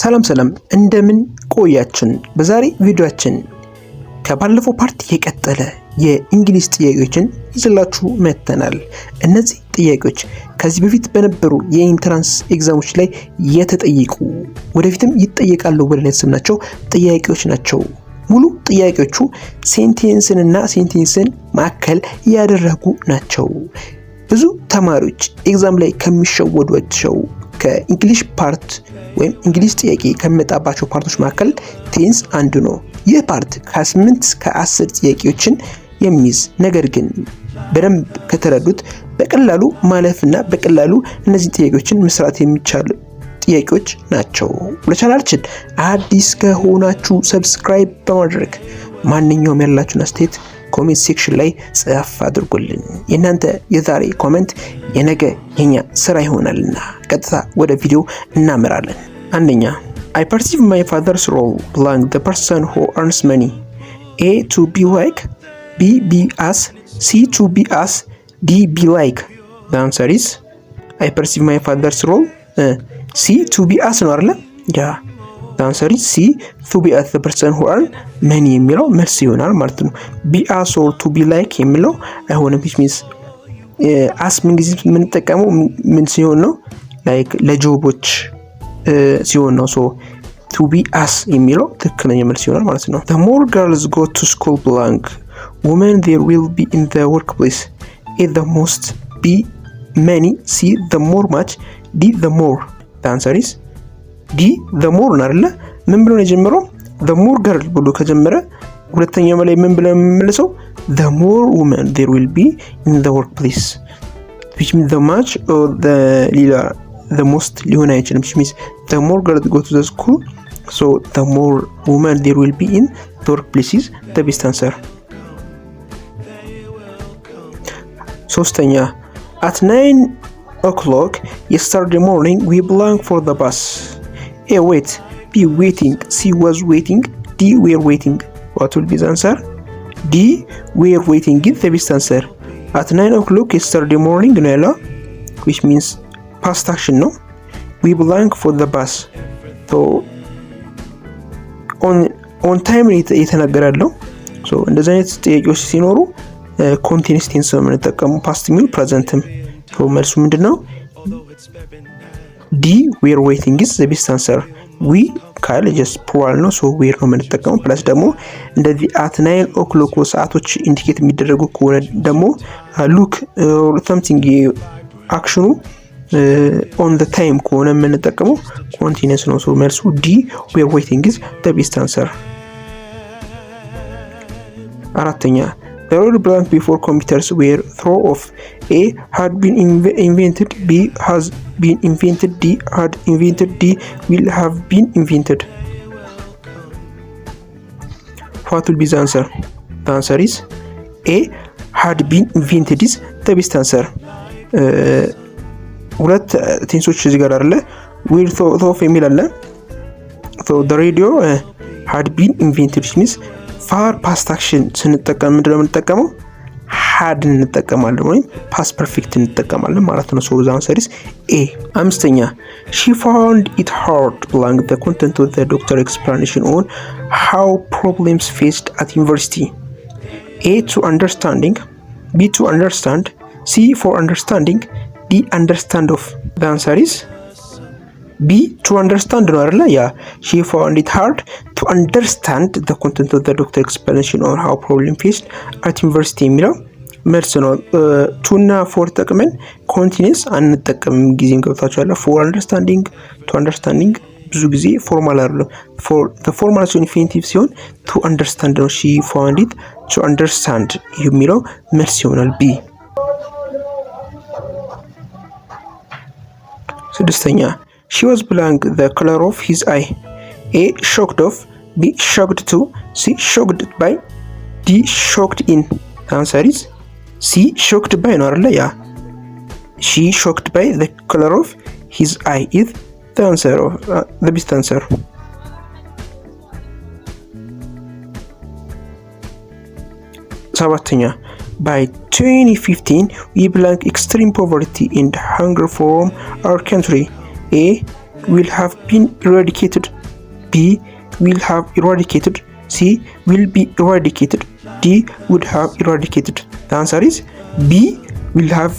ሰላም እንደምን ቆያችን። በዛሬ ቪዲዮአችን ከባለፈው ፓርት የቀጠለ የእንግሊዝ ጥያቄዎችን ይዘላችሁ መጥተናል። እነዚህ ጥያቄዎች ከዚህ በፊት በነበሩ የኢንትራንስ ኤግዛሞች ላይ የተጠየቁ ወደፊትም ይጠየቃሉ ብለን ያሰብናቸው ጥያቄዎች ናቸው። ሙሉ ጥያቄዎቹ ሴንቴንስንና ሴንቴንስን ማዕከል ያደረጉ ናቸው። ብዙ ተማሪዎች ኤግዛም ላይ ከሚሸወዷቸው ከእንግሊሽ ፓርት ወይም እንግሊዝ ጥያቄ ከመጣባቸው ፓርቶች መካከል ቴንስ አንዱ ነው። ይህ ፓርት ከ8 እስከ 10 ጥያቄዎችን የሚይዝ ነገር ግን በደንብ ከተረዱት በቀላሉ ማለፍና በቀላሉ እነዚህ ጥያቄዎችን መስራት የሚቻሉ ጥያቄዎች ናቸው። ለቻናላችን አዲስ ከሆናችሁ ሰብስክራይብ በማድረግ ማንኛውም ያላችሁን አስተያየት ኮሜንት ሴክሽን ላይ ጽፍ አድርጉልን። የእናንተ የዛሬ ኮሜንት የነገ የኛ ስራ ይሆናልና ቀጥታ ወደ ቪዲዮ እናመራለን። አንደኛ I perceive my father's role blank the person who earns money. A to be like, B be as, C to be as, D be like. The answer is I perceive my father's role C to be as ነው አይደል? ያ the answer is C to be as the person who earn money የሚለው መልስ ይሆናል ማለት ነው። be as or to be like የሚለው አይሆንም። which means as ምን ጊዜ የምንጠቀመው ምን ሲሆን ነው? like ለጆቦች ሲሆን ነው። so to be as የሚለው ትክክለኛ መልስ ይሆናል ማለት ነው። the more girls go to school blank women there will be in the workplace. A the most, B many, C the more much, D the more. the answer is D the more ነው አይደል? ምን ብሎ ነው የጀመረው? the more girl ብሎ ከጀመረ ሁለተኛው ላይ ምን ብለን የምንመልሰው the more women there will be in the workplace, which means the much or the the most ሊሆን አይችልም። which means the more girls go to the school, so the more women there will be in the workplace is the best answer. ሶስተኛ at 9 o'clock yesterday morning we belong for the bus. A wait, B waiting, C was waiting, D were waiting. What will be the answer? D were waiting is the best answer. at 9 o'clock yesterday morning ነው ያለው, which means past action ነው። we belong for the bus, so on time የተናገራለው። so እንደዚህ አይነት ጥያቄዎች ሲኖሩ continuous tense ነው የምንጠቀመው፣ past ሚል presentም። so መልሱ ምንድነው? D were waiting is the best answer. we ካለ just plural ነው, so were ነው የምንጠቀመው። ፕላስ ደግሞ እንደዚህ at 9 o'clock ሰዓቶች ኢንዲኬት የሚደረጉ ከሆነ ደግሞ look or something አክሽኑ on the time ከሆነ የምንጠቀመው continuous ነው። so መልሱ D were waiting is the best answer. አራተኛ the rule blank before computers were thought of. A had been invented, B has been invented, D had invented, D will have been invented. What will be the answer? The answer is A had been invented is the best answer. ሁለት ቴንሶች እዚህ ጋር አለ will thought of የሚል አለ። so the radio had been invented means far past action ስንጠቀም ምንድነው የምንጠቀመው? had እንጠቀማለን ወይም past perfect እንጠቀማለን ማለት ነው። so the answer is A. አምስተኛ she found it hard blank the content of the doctor explanation on how problems faced at university. A to understanding, B to understand, C for understanding, D understand of. the answer is B to understand ነው አይደል? ያ she found it hard to understand the content of the doctor explanation on how problem faced at university የሚለው መልስ ነው። to እና for ተጠቅመን continuous አንጠቀምም። ጊዜም ገብታችኋል። for understanding to understanding ብዙ ጊዜ ፎርማል አይደለም። for the formal ሲሆን infinitive ሲሆን to understand ነው። she found it to understand የሚለው መልስ ይሆናል B. ስድስተኛ she was blank the color of his eye. A shocked of, B shocked to, C shocked by, D shocked in. the answer is C shocked by ነው አይደል? ያ she shocked by the color of his eye is the answer of the best answer. ሰባተኛ by 2015 we blank extreme poverty and hunger from our country. A will have been eradicated. B will have eradicated. C will be eradicated. D would have eradicated. The answer is B will have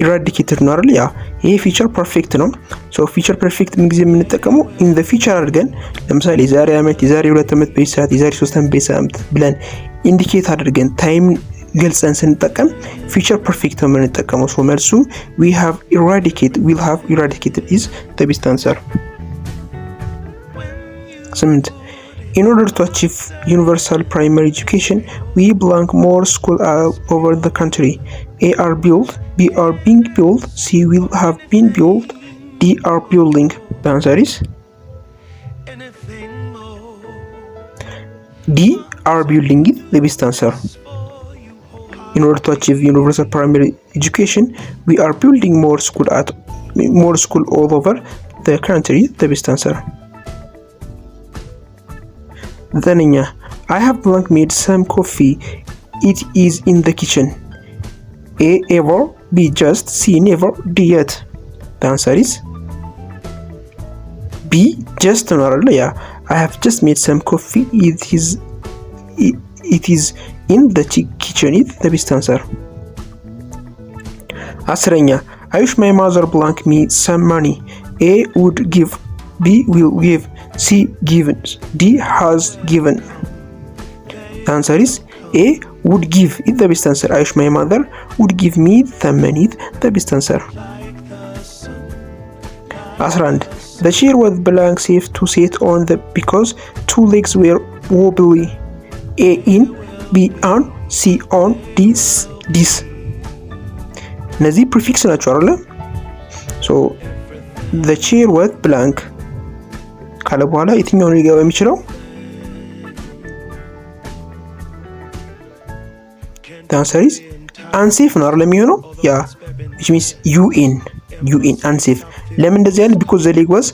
eradicated ነው አይደል? ያ ይሄ ፊቸር ፐርፌክት ነው። ሶ ፊቸር ፐርፌክት ምን ጊዜ የምንጠቀመው ኢን ዘ ፊቸር አድርገን ለምሳሌ የዛሬ ዓመት፣ የዛሬ 2 ዓመት በዚህ ሰዓት፣ የዛሬ 3 ዓመት በዚህ ሰዓት ብለን ኢንዲኬት አድርገን ታይም ገልጸን ስንጠቀም ፊቸር ፐርፌክት ነው የምንጠቀመው። ሶ መልሱ we have eradicated is the best answer። 8 In order to achieve universal primary education, we blank more schools all over the country. A are built, B are being built, C will have been built, D are building. The answer is D are building is the best answer. In order to achieve universal primary education, we are building more school all over the country. The best answer. Then I have blank made some coffee. It is in the kitchen. A ever, B just, C never, D yet. The answer is B just. Yeah, I have just made some coffee. It is in the kitchen. Is the best answer. 10 I wish my mother blank me some money. A would give, B will give, C given, D has given. The answer is A would give is the best answer. I wish my mother would give me the money. The best answer. 11 The chair was blank safe to sit on the because 2 legs were wobbly. A in, B on, C on, D this. እነዚህ ፕሪፊክስ ናቸው አይደለ? ሶ the chair was blank ካለ በኋላ የትኛው ነው ሊገባ የሚችለው? the answer is unsafe ነው አይደል የሚሆነው? ያ which means un unsafe። ለምን እንደዚህ ያለ? because the leg was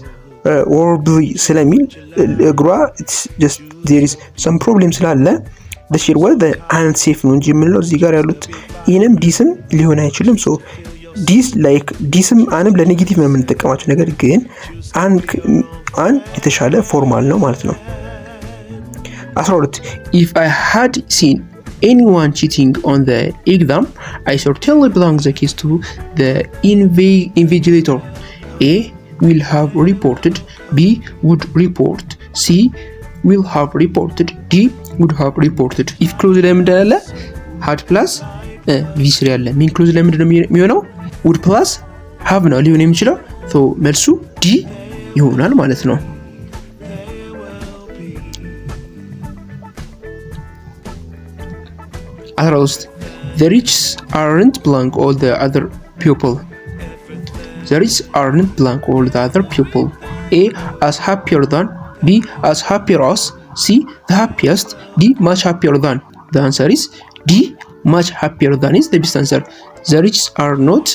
wobbly ስለሚል እግሯ it's just there is some problem ስላለ the chair was the unsafe ነው እንጂ የምንለው እዚህ ጋር ያሉት ኢንም ዲስም ሊሆን አይችልም። ሶ ዲስ ላይክ ዲስም አንም ለኔጌቲቭ ነው የምንጠቀማቸው፣ ነገር ግን አን የተሻለ ፎርማል ነው ማለት ነው። 12 If I had seen anyone cheating on the exam, I certainly belong the case to the invigilator. A will have reported, B would report, C will have reported, D would have reported. If clause ላይ ምንድን አለ? had plus v3 አለ። ሜን ክሎዝ ላይ ምንድን ነው የሚሆነው? would plus have ነው ሊሆን የሚችለው። ሶ መልሱ D ይሆናል ማለት ነው። 13 The rich aren't blank all the other people. The rich aren't blank all the other people. A as happier than, B as happier as, C the happiest, D much happier than. The answer is D much happier than is the best answer. The rich are not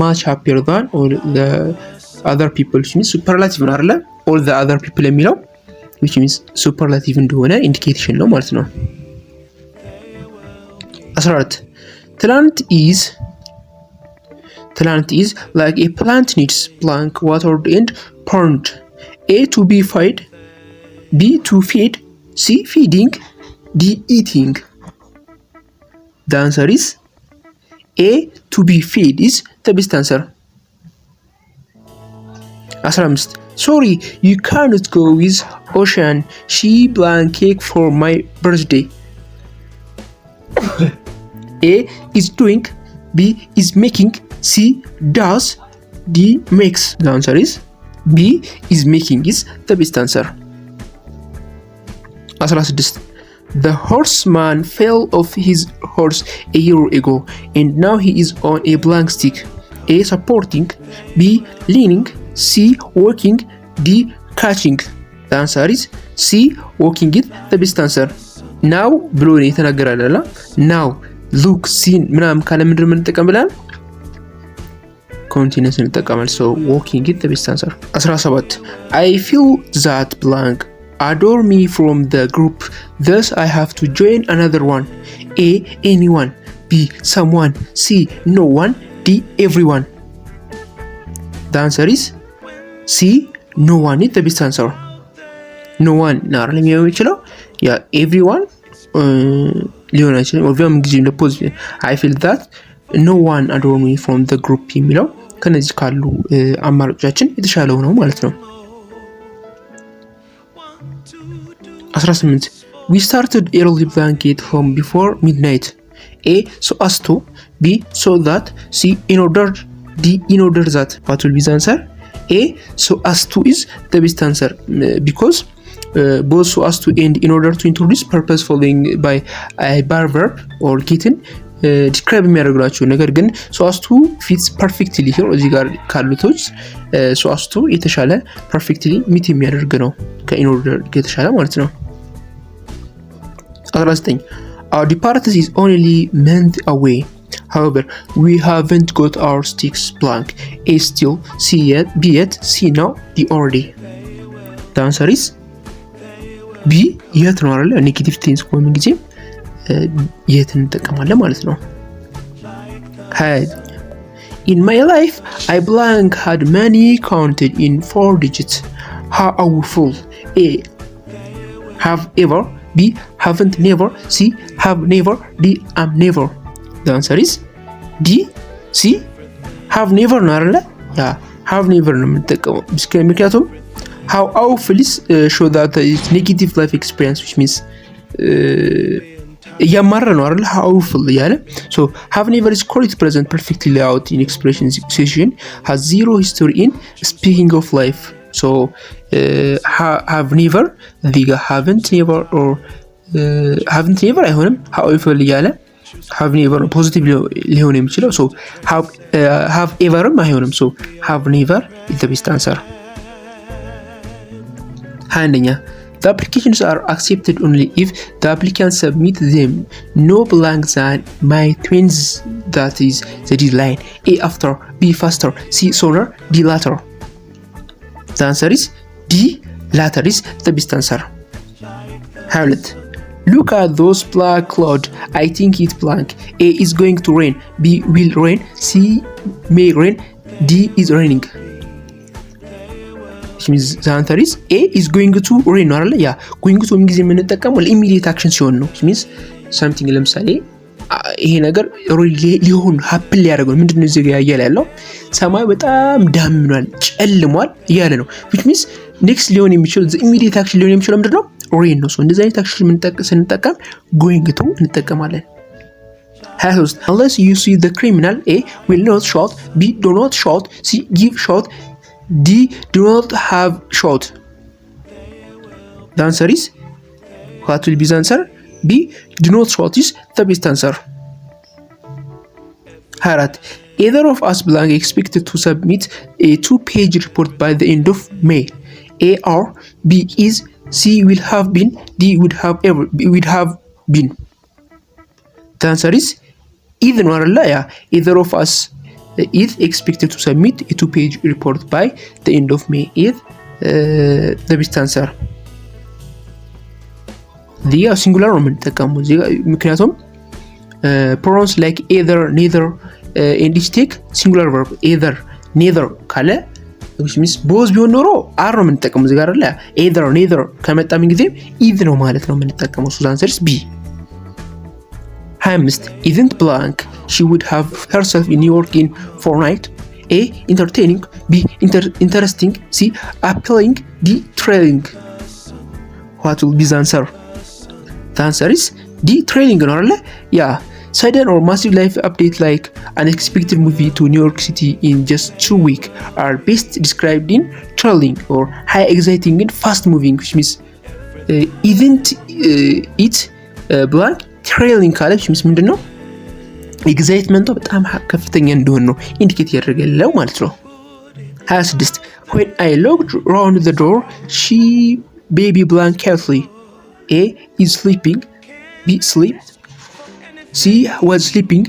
much happier than all the other people, which means superlative ነው አይደለ? all the other people የሚለው which means superlative እንደሆነ ኢንዲኬሽን ነው ማለት ነው። 14 Plant is like a plant needs blank watered and pond. A to be fed, B to feed, C feeding, D eating. The answer is A to be fed is the best answer. 15 Sorry, you cannot go with Ocean. She blank cake for my birthday. A is doing, B is making, C does, D makes. The answer is B is making is the best answer. 16 The horseman fell off his horse a year ago and now he is on a blank stick. A supporting, B leaning, C walking, D catching. The answer is C walking is the best answer. now ብሎ ነው የተናገራል አይደል? now look seen ምናምን ካለ ምንድነው የምንጠቀም ብለን continuous እንጠቀማለን። so walking is the best answer. 17 I feel that blank adore me from the group, thus I have to join another one. A anyone, B someone, C no one, D everyone. The answer is C no one is the best answer. no one ነው ሊሆን የሚችለው ያ everyone ሊሆን አይችልም ኦብቪየስሊ ጊዜ ለፖዚቲቭ I feel that no one adore me from the group የሚለው ከነዚህ ካሉ አማራጮቻችን የተሻለው ነው ማለት ነው። 18 we started early blanket home before midnight. A so as to, B so that, C in order, D in order that. What will be the answer? A so as to is the best answer because both so as to and in order to introduce purpose following by a bar verb or getting describe የሚያደርጉላችሁ ነገር ግን so as to fits perfectly here እዚህ ጋር ካሉቶች so as to የተሻለ perfectly meet የሚያደርግ ነው ከin order የተሻለ ማለት ነው። 19 our departure is only month away. However, we haven't got our sticks blank. A still, C yet, B yet, C now, D already. The answer is B yet ነው አይደል? ኔጌቲቭ ቴንስ ከሆነ ጊዜ yet እንጠቀማለን ማለት ነው። In my life, I blank had many counted in 4 digits. How are we full? A have ever, B haven't never, C have never, D am never. The answer is D, C have never ነው አይደል? ያ have never ነው የምንጠቀመው ምክንያቱም how awful is show that it's negative life experience which means እያማረ ነው አይደል? how awful ያለ so have never is correct present perfectly out in expression situation has zero history in speaking of life. So have never the haven't never or haven't never አይሆንም how awful ያለ have never positive ሊሆን የሚችለው so have ever አይሆንም so have never is the best answer. አንደኛ the applications are accepted only if the applicant submit them no blank than my twins that is the deadline. A after, B faster, C sooner, D later. The answer is D later is the best answer. Harriet, look at those black clouds. I think it's blank. A is going to rain. B will rain. C may rain. D is raining. Which means the answer is A is going to rain. አይደል? ያ going to ምን ጊዜ የምንጠቀመው ለኢሚዲየት አክሽን ሲሆን ነው። which means something ለምሳሌ ይሄ ነገር ሊሆን happen ሊያደርገው ምንድነው እዚህ ጋር ያለው ሰማይ በጣም ዳምኗል ጨልሟል እያለ ነው which means next ሊሆን የሚችለው the immediate action ሊሆን የሚችለው ምንድነው rain ነው so እንደዚህ አይነት አክሽን ስንጠቀም going to እንጠቀማለን። 23 unless you see the criminal A will not shout, B do not shout, C give shout, D do not have shout. The answer is what will be the answer? B do not shout is the best answer. 24 either of us blank expected to submit a 2-page report by the end of May. A or B is, C will have been, D would have ever would have been. The answer is either or la either of us is expected to submit a 2-page report by the end of May is the best answer. the singular ነው የምንጠቀመው ምክንያቱም pronouns like either neither and this take singular verb either neither ካለ which means both ቢሆን ኖሮ are ነው የምንጠቀመው እዚህ ጋር አይደል either neither ከመጣ ምን ጊዜም is ነው ማለት ነው የምንጠቀመው so the answer is B. 25 isn't blank she would have herself in New York in fortnight. A entertaining, B interesting, C appealing, D thrilling. What will be the answer? The answer is D thrilling ነው አይደል ያ sudden or massive life update like unexpected movie to New York City in just 2 weeks are best described in thrilling or high exciting and fast moving which means isn't it blank thrilling ካለ which means ምንድነው ኤግዛይትመንቱ በጣም ከፍተኛ እንደሆነ ነው ኢንዲኬት ያደርጋለው ማለት ነው። 26 when I looked round the door she baby blank carefully. A is sleeping, B slept, C was sleeping,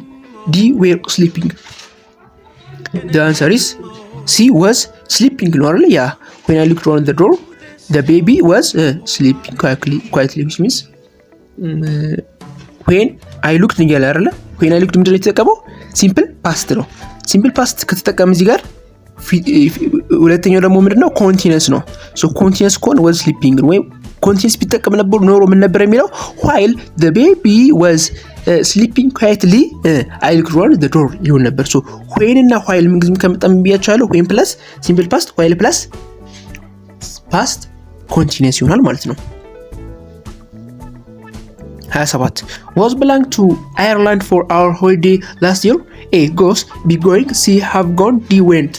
D were sleeping. The answer is C was sleeping ነው አይደል ያ when I looked round the door the baby was sleeping quietly which means when I looked ንገላ አይደል when I looked ምንድነው የተጠቀመው ሲምፕል ፓስት ነው ሲምፕል ፓስት ከተጠቀመ እዚህ ጋር ሁለተኛው ደግሞ ምንድነው ኮንቲኒየስ ነው። ሶ ኮንቲኒየስ ከሆነ was sleeping ወይ ኮንቲኒየስ ቢጠቀም ነበር ኖሮ ምን ነበር የሚለው while the baby was sleeping quietly I closed the door ይሆን ነበር። ሶ when እና while ምን ጊዜም ከመጣም ብያቻለሁ when plus simple past while plus past continuous ይሆናል ማለት ነው። 27 was belong to Ireland for our holiday last year. A goes be going C have gone D went.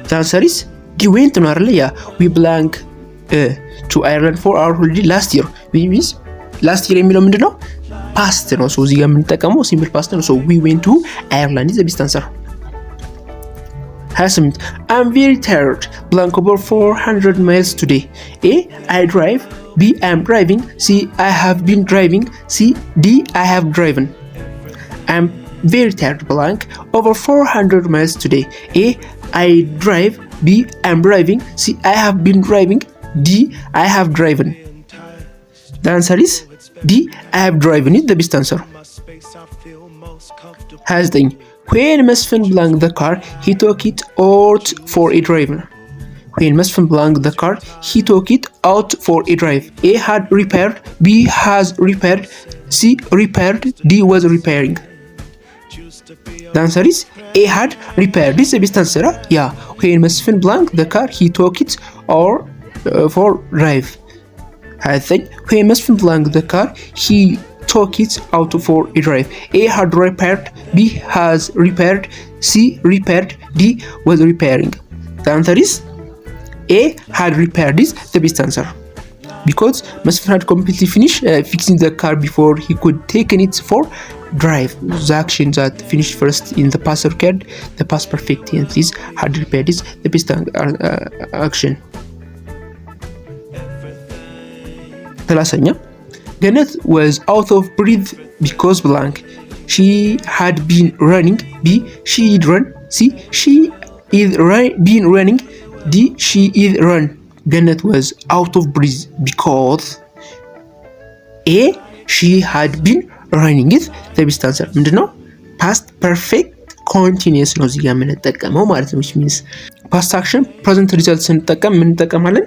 The answer is D went ነው አይደል? ያ we belong to Ireland for our holiday last year. which means last year የሚለው ምንድነው past ነው። ሶ እዚህ ጋር የምንጠቀመው simple past ነው። ሶ we went to Ireland is the best answer. 28 I'm very tired blank over 400 miles today. A I drive B I am driving C I have been driving C D I have driven. I'm very tired blank over 400 miles today. A I drive B I am driving C I have been driving D I have driven. The answer is D I have driven is the best answer. 29 when Mesfin blank the car he took it out for a drive. When Mesfin blank the car he took it out for a drive. A had repaired B has repaired C repaired D was repairing. The answer is A had repaired is the best answer. Yeah, when Mesfin blank the car he took it or for drive. I think when Mesfin blank the car he took it out for a drive. A had repaired B has repaired C repaired D was repairing. The answer is A had repaired is the best answer because Mesfin had completely finished fixing the car before he could take it for drive. The action that finished first in the past required the past perfect tense had repaired is the best action. 30 Janet was out of breath because blank. She had been running. B she did run. C she is been running. D she is run. Janet was out of breath because A she had been running is the best answer. ምንድነው past perfect continuous ነው እዚህ ጋር የምንጠቀመው ማለት ነው። which means past action present result ስንጠቀም ምን እንጠቀማለን?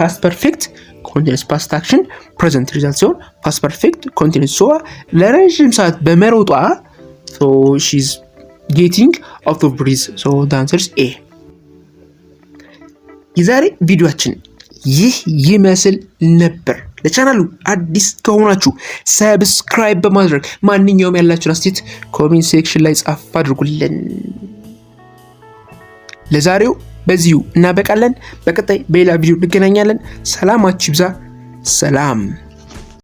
past perfect continuous past action present result ሲሆን past perfect continuous so ለረጅም ሰዓት በመሮጧ so she's getting out of breath so the answer is A. የዛሬ ቪዲዮአችን ይህ ይመስል ነበር። ለቻናሉ አዲስ ከሆናችሁ ሰብስክራይብ በማድረግ ማንኛውም ያላችሁን አስተያየት ኮሜንት ሴክሽን ላይ ጻፍ አድርጉልን። ለዛሬው በዚሁ እናበቃለን። በቀጣይ በሌላ ቪዲዮ እንገናኛለን። ሰላማችሁ ይብዛ። ሰላም